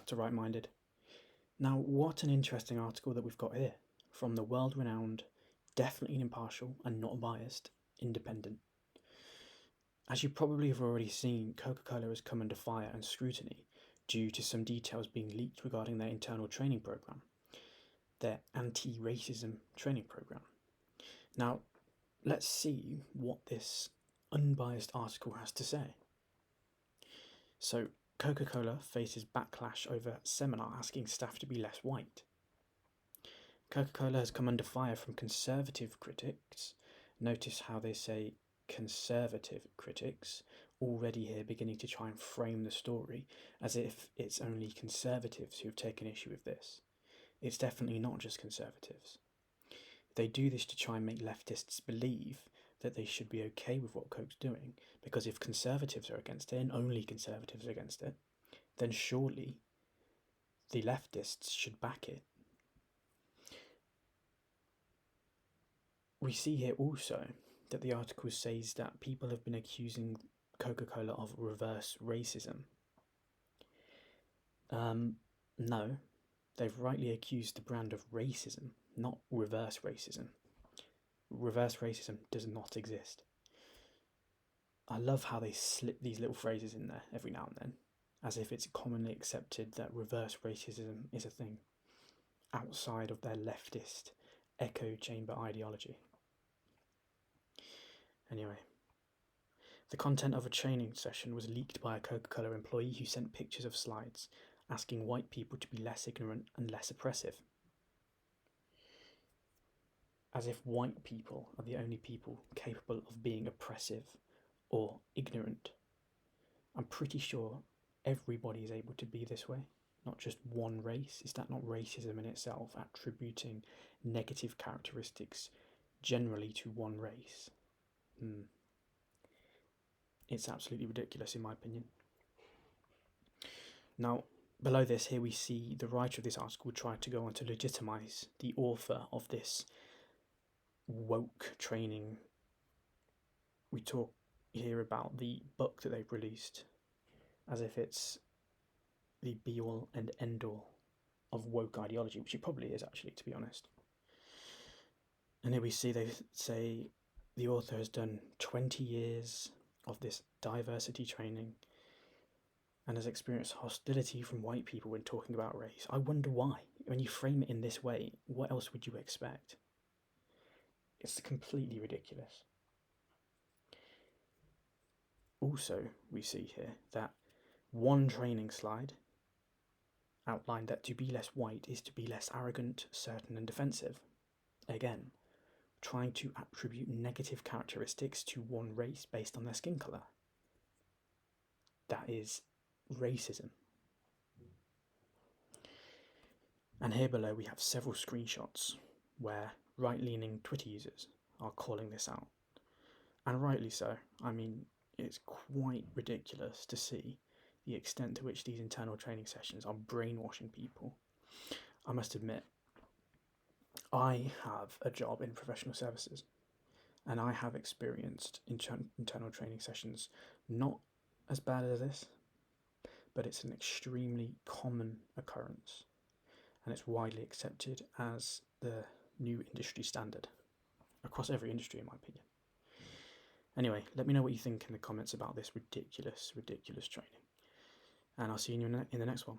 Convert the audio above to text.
to Right-Minded. Now, what an interesting article that we've got here from the world-renowned, definitely impartial and not biased, Independent. As you probably have already seen, Coca Cola has come under fire and scrutiny due to some details being leaked regarding their internal training program, their anti-racism training program. Now, let's see what this unbiased article has to say. So, Coca Cola faces backlash over seminar asking staff to be less white. Coca Cola has come under fire from conservative critics. Notice how they say conservative critics, already here beginning to try and frame the story as if it's only conservatives who've taken issue with this. It's definitely not just conservatives. They do this to try and make leftists believe that they should be okay with what Coke's doing, because if conservatives are against it, and only conservatives are against it, then surely the leftists should back it. We see here also that the article says that people have been accusing Coca-Cola of reverse racism. No, they've rightly accused the brand of racism, not reverse racism. Reverse racism does not exist. I love how they slip these little phrases in there every now and then, as if it's commonly accepted that reverse racism is a thing, outside of their leftist echo chamber ideology. Anyway, the content of a training session was leaked by a Coca-Cola employee who sent pictures of slides asking white people to be less ignorant and less oppressive. As if white people are the only people capable of being oppressive or ignorant. I'm pretty sure everybody is able to be this way, not just one race. Is that not racism in itself, attributing negative characteristics generally to one race? It's absolutely ridiculous in my opinion. Now, below this here we see the writer of this article tried to go on to legitimise the author of this woke training. We talk here about the book that they've released as if it's the be-all and end-all of woke ideology, which it probably is actually, to be honest. And here we see they say the author has done 20 years of this diversity training and has experienced hostility from white people when talking about race. I wonder why. When you frame it in this way, what else would you expect? It's completely ridiculous. Also, we see here that one training slide outlined that to be less white is to be less arrogant, certain and defensive. Again, trying to attribute negative characteristics to one race based on their skin colour. That is racism. And here below we have several screenshots where right-leaning Twitter users are calling this out. And rightly so. I mean, it's quite ridiculous to see the extent to which these internal training sessions are brainwashing people. I must admit, I have a job in professional services, and I have experienced internal training sessions not as bad as this, but it's an extremely common occurrence, and it's widely accepted as the new industry standard across every industry, in my opinion. Anyway, let me know what you think in the comments about this ridiculous training, and I'll see you in the next one.